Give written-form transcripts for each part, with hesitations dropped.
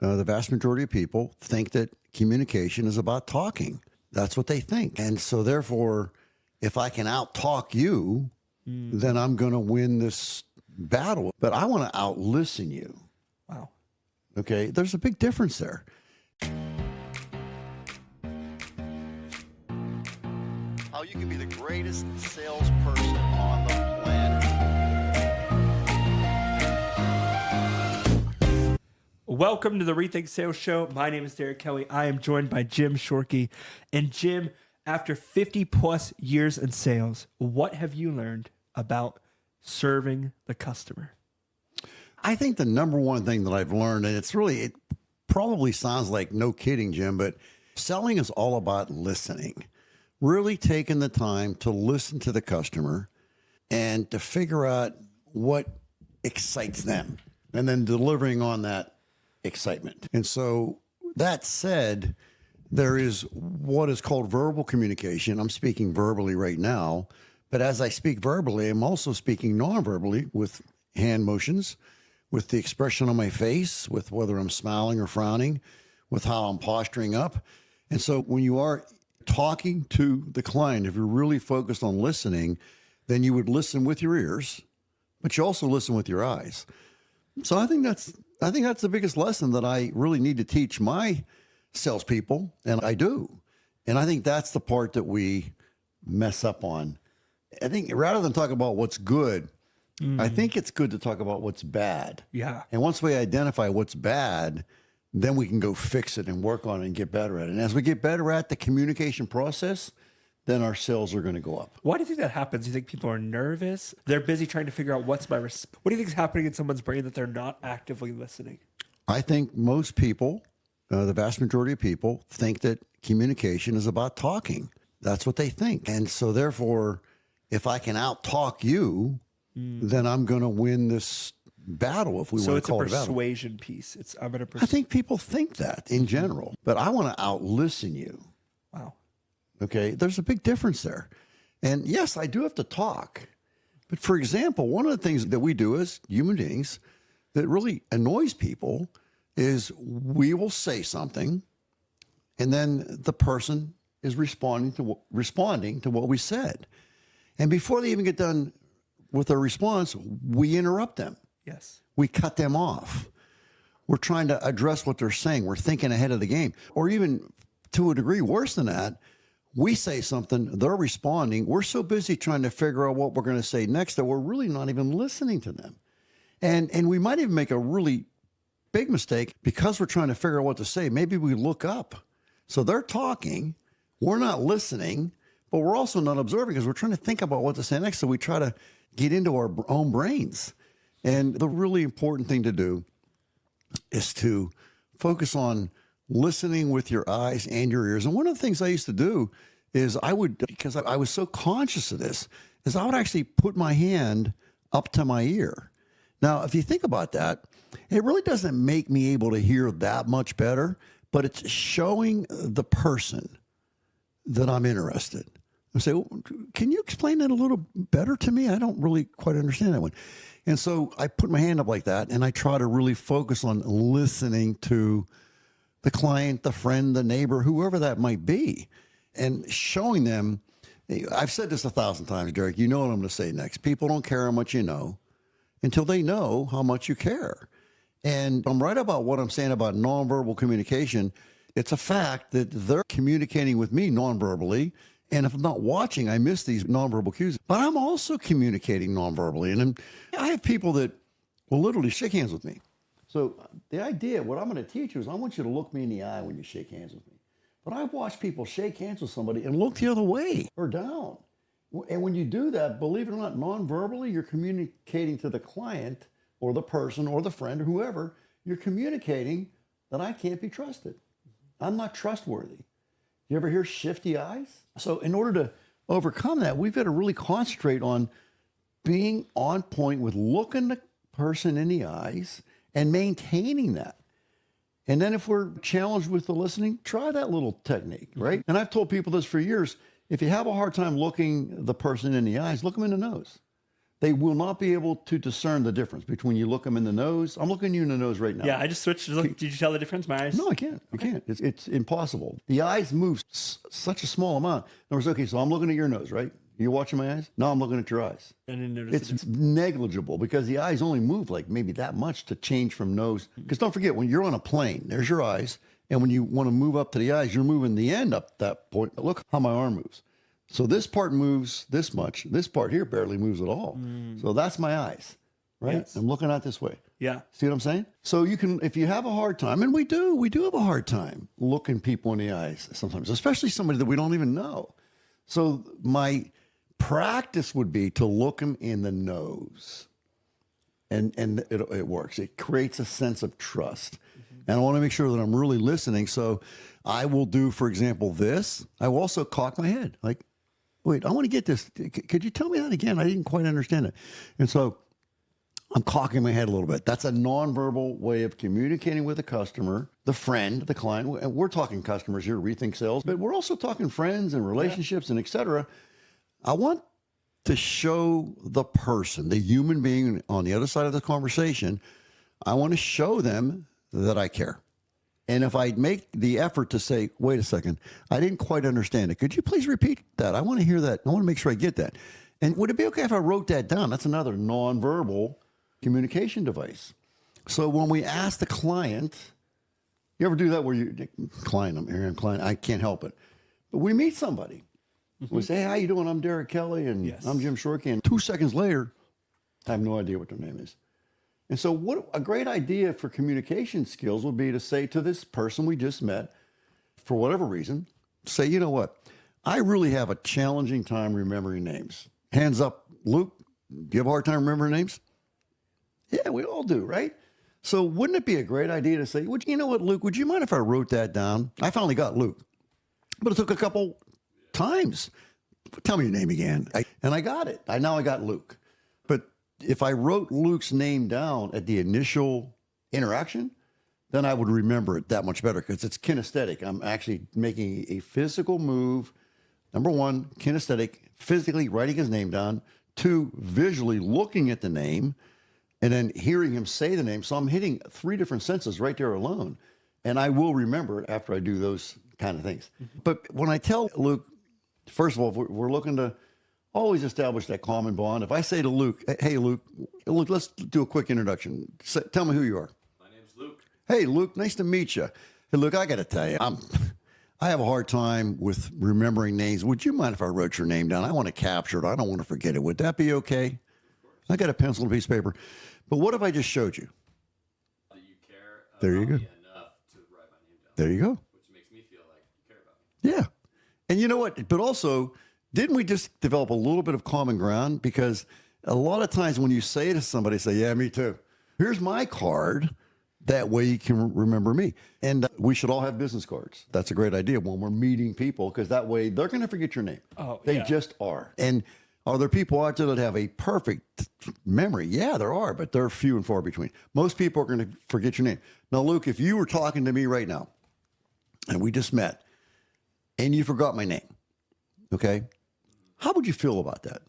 The vast majority of people think that communication is about talking. That's what they think. And so therefore, if I can out-talk you, then I'm going to win this battle. But I want to out-listen you. Wow. Okay? There's a big difference there. How you can be the greatest salesperson on the planet. Welcome to the Rethink Sales Show. My name is Derek Kelly. I am joined by Jim Shorkey. And Jim, after 50 plus years in sales, what have you learned about serving the customer? I think the number one thing that I've learned, and it probably sounds like no kidding, Jim, but selling is all about listening. Really taking the time to listen to the customer and to figure out what excites them and then delivering on that excitement. And so that said, there is what is called verbal communication. I'm speaking verbally right now, but as I speak verbally, I'm also speaking non-verbally with hand motions, with the expression on my face, with whether I'm smiling or frowning, with how I'm posturing up. And so when you are talking to the client, if you're really focused on listening, then you would listen with your ears, but you also listen with your eyes. So I think that's the biggest lesson that I really need to teach my salespeople, and I do. And I think that's the part that we mess up on. I think rather than talk about what's good, I think it's good to talk about what's bad. Yeah. And once we identify what's bad, then we can go fix it and work on it and get better at it. And as we get better at the communication process, then our sales are going to go up. Why do you think that happens? Do you think people are nervous? They're busy trying to figure out what do you think is happening in someone's brain that they're not actively listening? I think most people, the vast majority of people, think that communication is about talking. That's what they think. And so therefore, if I can out-talk you, then I'm going to win this battle, if we want to call it a battle. So it's a persuasion piece. I think people think that in general, but I want to out-listen you. Wow. Okay, there's a big difference there. And yes, I do have to talk. But for example, one of the things that we do as human beings that really annoys people is we will say something and then the person is responding to what we said. And before they even get done with their response, we interrupt them. Yes. We cut them off. We're trying to address what they're saying. We're thinking ahead of the game. Or even to a degree worse than that, we say something, they're responding. We're so busy trying to figure out what we're going to say next that we're really not even listening to them. And we might even make a really big mistake because we're trying to figure out what to say. Maybe we look up. So they're talking, we're not listening, but we're also not observing because we're trying to think about what to say next. So we try to get into our own brains. And the really important thing to do is to focus on listening with your eyes and your ears. And one of the things I used to do is because I was so conscious of this, is I would actually put my hand up to my ear. Now, if you think about that, it really doesn't make me able to hear that much better, but it's showing the person that I'm interested. I say, can you explain that a little better to me? I don't really quite understand that one. And so I put my hand up like that, and I try to really focus on listening to the client, the friend, the neighbor, whoever that might be, and showing them. I've said this 1,000 times, Derek. You know what I'm going to say next. People don't care how much you know until they know how much you care. And I'm right about what I'm saying about nonverbal communication. It's a fact that they're communicating with me nonverbally. And if I'm not watching, I miss these nonverbal cues. But I'm also communicating nonverbally. And I have people that will literally shake hands with me. So the idea, what I'm going to teach you is I want you to look me in the eye when you shake hands with me. But I've watched people shake hands with somebody and look the other way or down. And when you do that, believe it or not, non-verbally, you're communicating to the client or the person or the friend or whoever. You're communicating that I can't be trusted. I'm not trustworthy. You ever hear shifty eyes? So in order to overcome that, we've got to really concentrate on being on point with looking the person in the eyes and maintaining that. And then if we're challenged with the listening, try that little technique, right? And I've told people this for years. If you have a hard time looking the person in the eyes, look them in the nose. They will not be able to discern the difference between you look them in the nose. I'm looking you in the nose right now. Yeah, I just switched. Did you tell the difference? My eyes? No, I can't. You can't. It's impossible. The eyes move such a small amount. In other words, okay, so I'm looking at your nose, right? You're watching my eyes? Now I'm looking at your eyes. I didn't notice It's negligible because the eyes only move like maybe that much to change from nose. Because don't forget, when you're on a plane, there's your eyes. And when you want to move up to the eyes, you're moving the end up that point. Look how my arm moves. So this part moves this much. This part here barely moves at all. So that's my eyes, right? Yes. I'm looking out this way. Yeah. See what I'm saying? So you can, if you have a hard time, and we do have a hard time looking people in the eyes sometimes, especially somebody that we don't even know. So my practice would be to look them in the nose. And it works. It creates a sense of trust. And I want to make sure that I'm really listening. So I will do, for example, this. I will also cock my head. Like, wait, I want to get this. Could you tell me that again? I didn't quite understand it. And so I'm cocking my head a little bit. That's a nonverbal way of communicating with the customer, the friend, the client. And we're talking customers here, Rethink Sales, but we're also talking friends and relationships and et cetera. I want to show the person, the human being on the other side of the conversation, I want to show them that I care. And if I make the effort to say, wait a second, I didn't quite understand it. Could you please repeat that? I want to hear that. I want to make sure I get that. And would it be okay if I wrote that down? That's another nonverbal communication device. So when we ask the client, you ever do that where you, client, I'm here, I'm client, I can't help it. But we meet somebody. We say, hey, how you doing? I'm Derek Kelly and I'm Jim Shorkey. And 2 seconds later, I have no idea what their name is. And so what a great idea for communication skills would be to say to this person we just met, for whatever reason, say, you know what? I really have a challenging time remembering names. Hands up, Luke, do you have a hard time remembering names? Yeah, we all do, right? So wouldn't it be a great idea to say, you know what, Luke, would you mind if I wrote that down? I finally got Luke, but it took a couple times. Tell me your name again. And I got it. Now I got Luke. But if I wrote Luke's name down at the initial interaction, then I would remember it that much better because it's kinesthetic. I'm actually making a physical move. Number one, kinesthetic, physically writing his name down. 2, visually looking at the name and then hearing him say the name. So I'm hitting 3 different senses right there alone. And I will remember it after I do those kind of things. But when I tell Luke, first of all, we're looking to always establish that common bond. If I say to Luke, hey, Luke, let's do a quick introduction. Tell me who you are. My name's Luke. Hey, Luke, nice to meet you. Hey, Luke, I got to tell you, I have a hard time with remembering names. Would you mind if I wrote your name down? I want to capture it. I don't want to forget it. Would that be okay? I got a pencil and a piece of paper. But what if I just showed you? That you care There you about go. me enough to write my name down. There you go. Which makes me feel like you care about me. Yeah. And you know what? But also, didn't we just develop a little bit of common ground? Because a lot of times when you say to somebody, say, yeah, me too. Here's my card. That way you can remember me. And we should all have business cards. That's a great idea when we're meeting people, because that way they're going to forget your name. Oh, they yeah. just are. And are there people out there that have a perfect memory? Yeah, there are, but they're few and far between. Most people are going to forget your name. Now, Luke, if you were talking to me right now and we just met and you forgot my name, okay, how would you feel about that?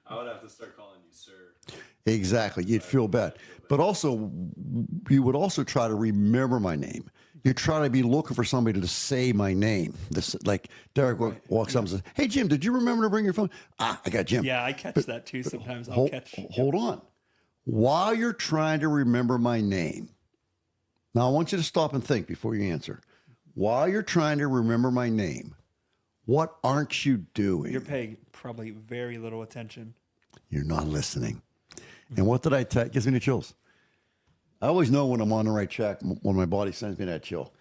I would have to start calling you sir. Exactly. You'd feel bad. But also, you would also try to remember my name. You try to be looking for somebody to say my name. This, like Derek walks up and says, hey, Jim, did you remember to bring your phone? Ah, I got Jim. Yeah, I catch that too sometimes. Hold on. While you're trying to remember my name, now I want you to stop and think before you answer. While you're trying to remember my name, what aren't you doing? You're paying probably very little attention. You're not listening. And what did I tell? It gives me the chills. I always know when I'm on the right track when my body sends me that chill.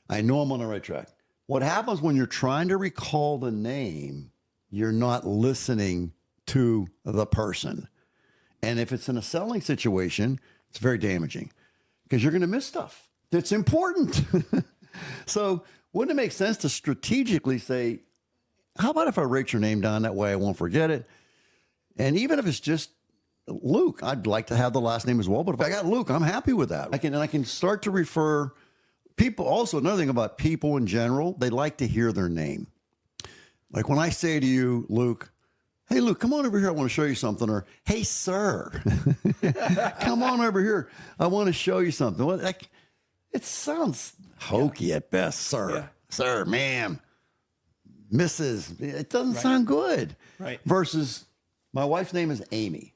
I know I'm on the right track. What happens when you're trying to recall the name, you're not listening to the person. And if it's in a selling situation, it's very damaging because you're going to miss stuff that's important. So wouldn't it make sense to strategically say, how about if I write your name down? That way I won't forget it. And even if it's just Luke, I'd like to have the last name as well, but if I got Luke, I'm happy with that. I can start to refer people. Also, another thing about people in general, they like to hear their name. Like when I say to you, Luke, hey, Luke, come on over here. I want to show you something. Or, hey, sir, come on over here. I want to show you something. Well, it sounds hokey at best, sir. Yeah. Sir, ma'am, Mrs. It doesn't sound good. Right. Versus my wife's name is Amy.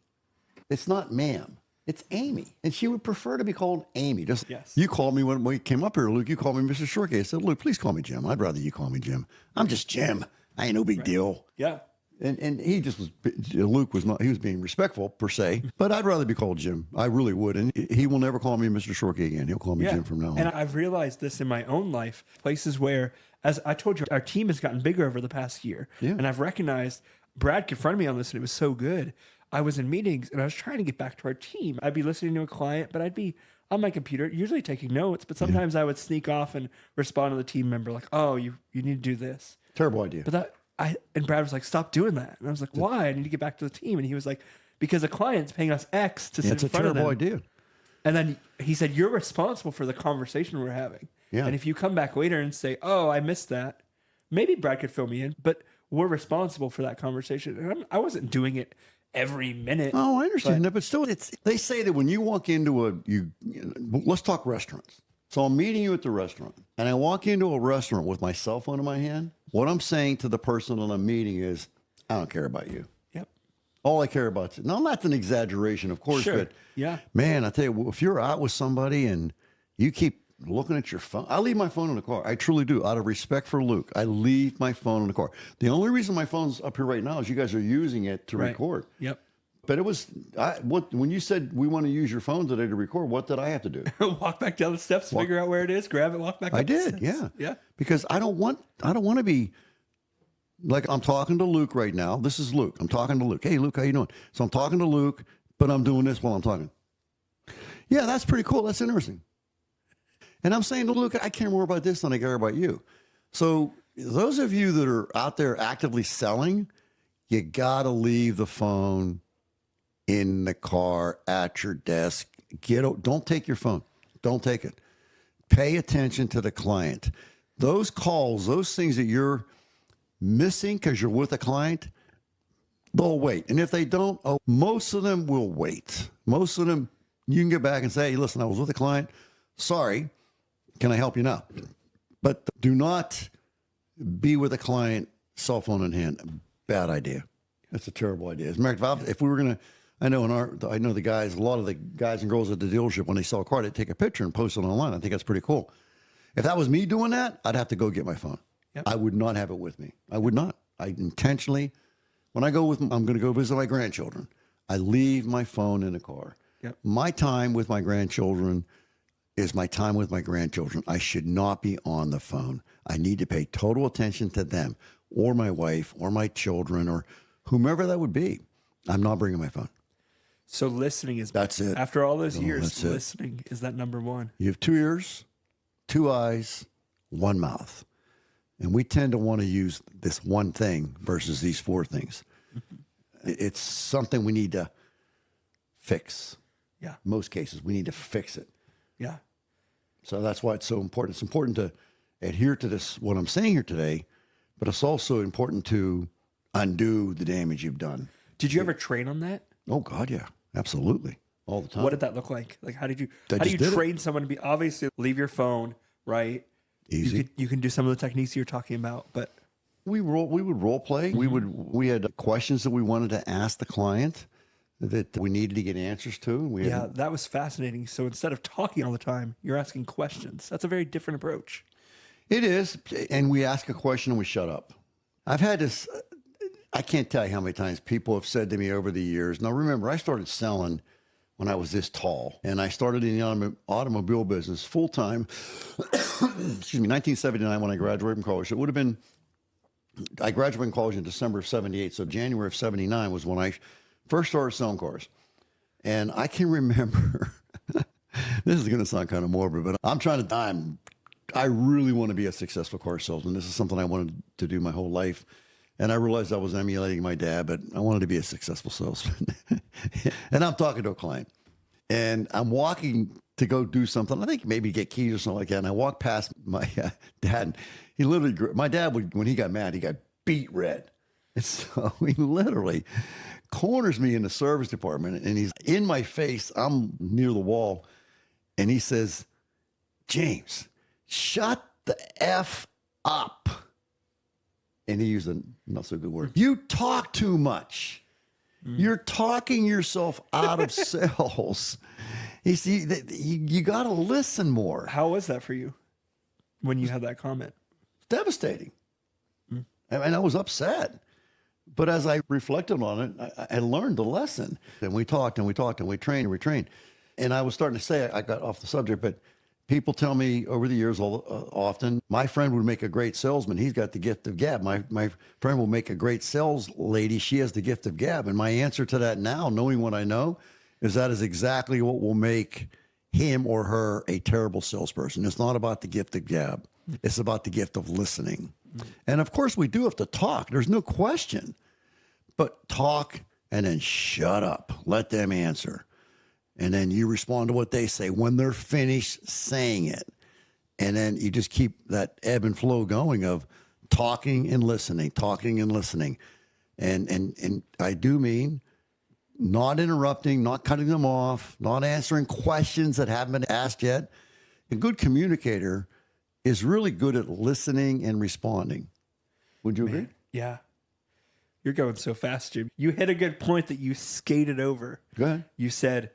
It's not ma'am. It's Amy. And she would prefer to be called Amy. Just Yes. You called me when we came up here, Luke. You called me Mr. Shorkey. I said, Luke, please call me Jim. I'd rather you call me Jim. I'm just Jim. I ain't no big deal. Yeah. And he just was, Luke was not, he was being respectful per se, but I'd rather be called Jim. I really would. And he will never call me Mr. Shorkey again. He'll call me Jim from now on. And I've realized this in my own life, places where, as I told you, our team has gotten bigger over the past year. Yeah. And I've recognized Brad confronted me on this and it was so good. I was in meetings and I was trying to get back to our team. I'd be listening to a client, but I'd be on my computer, usually taking notes, but sometimes I would sneak off and respond to the team member like, oh, you need to do this. Terrible idea. But and Brad was like, stop doing that. And I was like, why? I need to get back to the team. And he was like, because the client's paying us X to sit It's in a front of them. terrible idea. And then he said, you're responsible for the conversation we're having. Yeah. And if you come back later and say, oh, I missed that, maybe Brad could fill me in, but we're responsible for that conversation. And I wasn't doing it every minute. Oh, I understand that, but still, they say that when you walk into let's talk restaurants. So I'm meeting you at the restaurant, and I walk into a restaurant with my cell phone in my hand. What I'm saying to the person that I'm meeting is, I don't care about you. Yep. All I care about is, now that's an exaggeration, of course, Sure. but Yeah. man, I tell you, if you're out with somebody and you keep looking at your phone, I leave my phone in the car. I truly do. Out of respect for Luke, I leave my phone in the car. The only reason my phone's up here right now is you guys are using it to record. Yep. But it was when you said we want to use your phone today to record. What did I have to do? Walk back down the steps, figure out where it is, grab it, walk back. I up the did, steps. yeah, Yeah. Because I don't want to be like I'm talking to Luke right now. This is Luke. I'm talking to Luke. Hey, Luke, how you doing? So I'm talking to Luke, but I'm doing this while I'm talking. Yeah, that's pretty cool. That's interesting. And I'm saying to Luke, I care more about this than I care about you. So those of you that are out there actively selling, you gotta leave the phone in the car, at your desk. Don't take your phone. Don't take it. Pay attention to the client. Those calls, those things that you're missing because you're with a client, they'll wait. And if they don't, most of them will wait. Most of them, you can get back and say, hey, listen, I was with a client. Sorry. Can I help you now? But do not be with a client, cell phone in hand. Bad idea. That's a terrible idea. As a matter of fact, if we were going to, I know the guys, a lot of the guys and girls at the dealership, when they sell a car, they take a picture and post it online. I think that's pretty cool. If that was me doing that, I'd have to go get my phone. Yep. I would not have it with me. I would not. I intentionally, when I go I'm going to go visit my grandchildren. I leave my phone in the car. Yep. My time with my grandchildren is my time with my grandchildren. I should not be on the phone. I need to pay total attention to them or my wife or my children or whomever that would be. I'm not bringing my phone. So listening is That's it. After all those No, years, that's it. listening is that number one. You have 2 ears, 2 eyes, 1 mouth. And we tend to want to use this one thing versus these 4 things. It's something we need to fix. Yeah. Most cases, we need to fix it. Yeah. So that's why it's so important. It's important to adhere to this, what I'm saying here today, but it's also important to undo the damage you've done. Did you ever train on that? Oh, God, yeah. Absolutely. All the time. What did that look like? Like, how do you just did it. train someone to be, obviously leave your phone, right? Easy. You can do some of the techniques you're talking about, but We would role play. We had questions that we wanted to ask the client that we needed to get answers to. yeah, that was fascinating. So instead of talking all the time, you're asking questions. That's a very different approach. It is, and we ask a question and we shut up. I've had this. I can't tell you how many times people have said to me over the years. Now, remember, I started selling when I was this tall, and I started in the automobile business full time. Excuse me, 1979 when I graduated from college. It would have been. I graduated from college in December of '78, so January of '79 was when I first started selling cars. And I can remember. This is going to sound kind of morbid, but I'm trying to die. I really want to be a successful car salesman. This is something I wanted to do my whole life. And I realized I was emulating my dad, but I wanted to be a successful salesman. And I'm talking to a client. And I'm walking to go do something. I think maybe get keys or something like that. And I walk past my dad. And he literally, my dad would, when he got mad, he got beet red. And so he literally corners me in the service department, and he's in my face. I'm near the wall, and he says, James, shut the F up. And he used a not so good word. You talk too much. You're talking yourself out of sales. You see, you got to listen more. How was that for you when you had that comment? Devastating. And I was upset. But as I reflected on it, I learned the lesson. And we talked and we talked and we trained and we trained. And I was starting to say, I got off the subject, but people tell me over the years often, my friend would make a great salesman. He's got the gift of gab. My friend will make a great sales lady. She has the gift of gab. And my answer to that now, knowing what I know, is that is exactly what will make him or her a terrible salesperson. It's not about the gift of gab. It's about the gift of listening. And of course, we do have to talk. There's no question. But talk and then shut up. Let them answer. And then you respond to what they say when they're finished saying it. And then you just keep that ebb and flow going of talking and listening, talking and listening. And I do mean not interrupting, not cutting them off, not answering questions that haven't been asked yet. A good communicator is really good at listening and responding. Would you agree? Yeah. You're going so fast, Jim. You hit a good point that you skated over. Go ahead. You said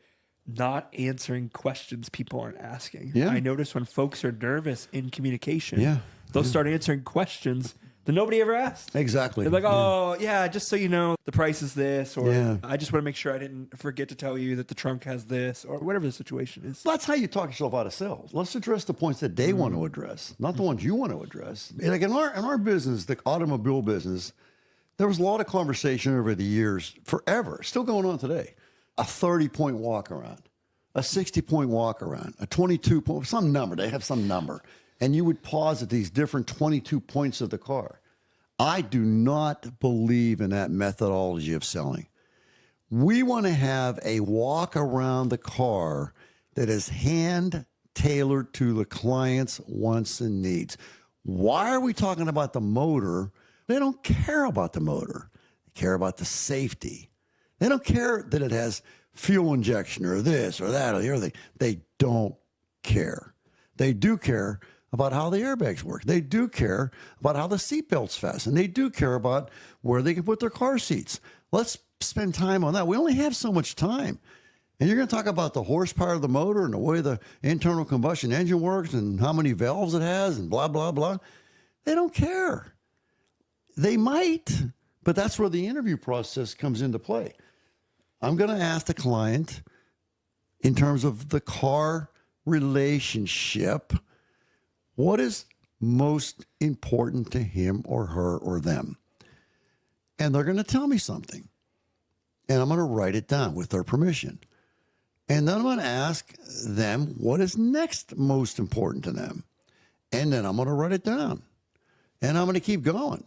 not answering questions people aren't asking. Yeah. I notice when folks are nervous in communication, Yeah. they'll start answering questions that nobody ever asked. Exactly. They're like, oh, yeah, just so you know, the price is this, or Yeah. I just want to make sure I didn't forget to tell you that the trunk has this, or whatever the situation is. That's how you talk yourself out of sales. Let's address the points that they want to address, not the ones you want to address. Like in our business, the automobile business, there was a lot of conversation over the years, forever, still going on today. A 30-point walk around, a 60-point walk around, a 22-point, some number. They have some number. And you would pause at these different 22 points of the car. I do not believe in that methodology of selling. We want to have a walk around the car that is hand tailored to the client's wants and needs. Why are we talking about the motor? They don't care about the motor. They care about the safety. They don't care that it has fuel injection or this or that or the other thing. They don't care. They do care about how the airbags work. They do care about how the seatbelts fasten. They do care about where they can put their car seats. Let's spend time on that. We only have so much time. And you're going to talk about the horsepower of the motor and the way the internal combustion engine works and how many valves it has and blah, blah, blah. They don't care. They might, but that's where the interview process comes into play. I'm going to ask the client in terms of the car relationship, what is most important to him or her or them? And they're going to tell me something. And I'm going to write it down with their permission. And then I'm going to ask them what is next most important to them. And then I'm going to write it down. And I'm going to keep going.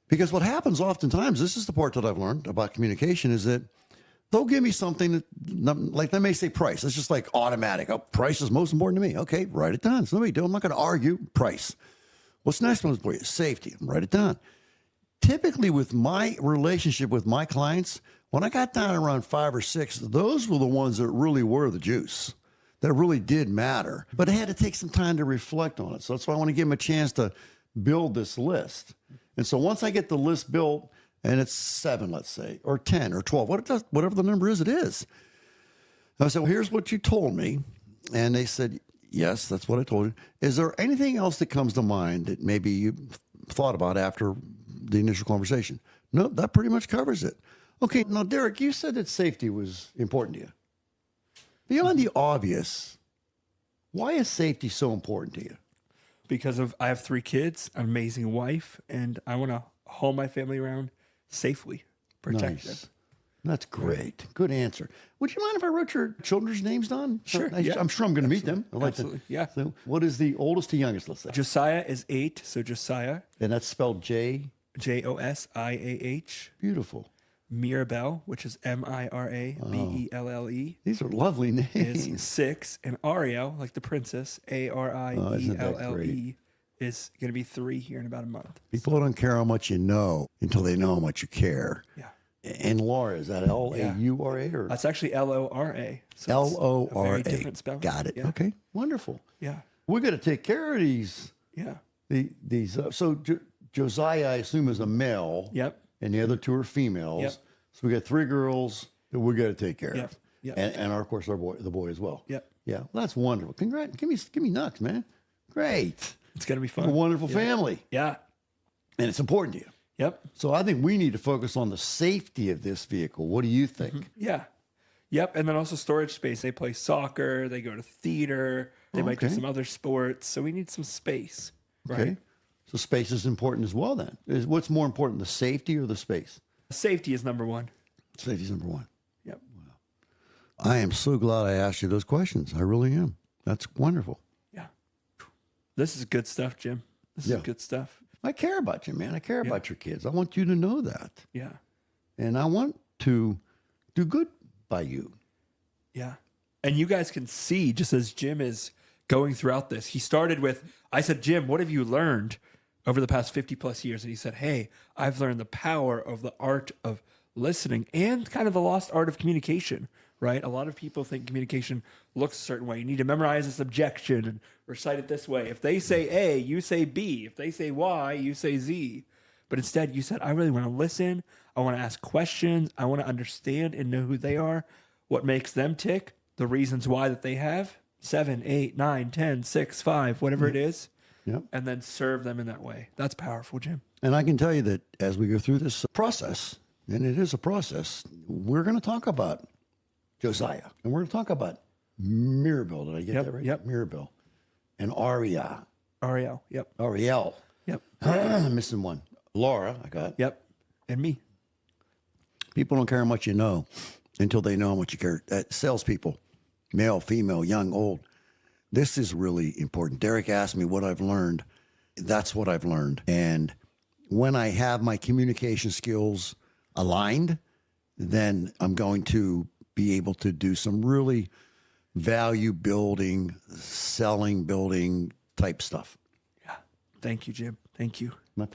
Because what happens oftentimes, this is the part that I've learned about communication, is that they'll give me something that, like they may say price. It's just like automatic. Oh, price is most important to me. Okay, write it down. It's no big deal. I'm not going to argue price. What's next one for you? Safety. Write it down. Typically with my relationship with my clients, when I got down around 5 or 6, those were the ones that really were the juice, that really did matter. But I had to take some time to reflect on it. So that's why I want to give them a chance to build this list. And so once I get the list built, and it's 7, let's say, or 10 or 12, whatever the number is, it is. I said, well, here's what you told me. And they said, yes, that's what I told you. Is there anything else that comes to mind that maybe you thought about after the initial conversation? No, that pretty much covers it. Okay, now, Derek, you said that safety was important to you. Beyond the obvious, why is safety so important to you? Because I have 3 kids, an amazing wife, and I want to haul my family around safely, protected. Nice. That's great. Good answer. Would you mind if I wrote your children's names down? Sure. I'm sure I'm going to meet them. I'd like Absolutely. to. Yeah. So what is the oldest to youngest, let's say? Josiah is 8, so Josiah, And that's spelled J. Josiah. Beautiful. Mirabelle, which is Mirabelle, These are lovely names. is 6, and Ariel, like the princess, isn't that Arielle, is going to be 3 here in about a month. People don't care how much you know until they know how much you care. Yeah. And Laura, is that Laura or That's actually Lora. So Lora? Very different spelling. Got it. Yeah. Okay, wonderful. Yeah. We're going to take care of these. Yeah. So Josiah, I assume, is a male. Yep. And the other 2 are females. Yep. So we got 3 girls that we got to take care Yep. of. Yep. And of course the boy as well. Yep. Yeah. Well, that's wonderful. Congrats. Give me nuts, man. Great. It's going to be A fun. wonderful family. Yeah. And it's important to you. Yep. So I think we need to focus on the safety of this vehicle. What do you think? Yeah. Yep. And then also storage space. They play soccer. They go to theater. They might do Okay. some other sports. So we need some space. Right. Okay. So space is important as well then. What's more important, the safety or the space? Safety is number 1. Safety is number 1. Yep. I am so glad I asked you those questions. I really am. That's wonderful. Yeah. This is good stuff, Jim. This Yeah. is good stuff. I care about you, man. I care about your kids. I want you to know that. Yeah. And I want to do good by you. Yeah. And you guys can see, just as Jim is going throughout this, he started with, I said, Jim, what have you learned over the past 50 plus years? And he said, hey, I've learned the power of the art of listening and kind of the lost art of communication, right? A lot of people think communication looks a certain way. You need to memorize a subjection and recite it this way. If they say A, you say B. If they say Y, you say Z. But instead, you said, I really want to listen. I want to ask questions. I want to understand and know who they are, what makes them tick, the reasons why that they have 7, 8, 9, 10, 6, 5, whatever it is, Yep. and then serve them in that way. That's powerful, Jim. And I can tell you that as we go through this process, and it is a process, we're going to talk about Josiah. And we're going to talk about Mirabel. Did I get that right? Yep. Mirabel. And Aria. Ariel. Yep. Ariel. Yep. Missing one. Laura, I got. Yep. And me. People don't care how much you know until they know how much you care. Salespeople, male, female, young, old. This is really important. Derek asked me what I've learned. That's what I've learned. And when I have my communication skills aligned, then I'm going to be able to do some really value building, selling building type stuff. Yeah. Thank you, Jim. Thank you. My pleasure.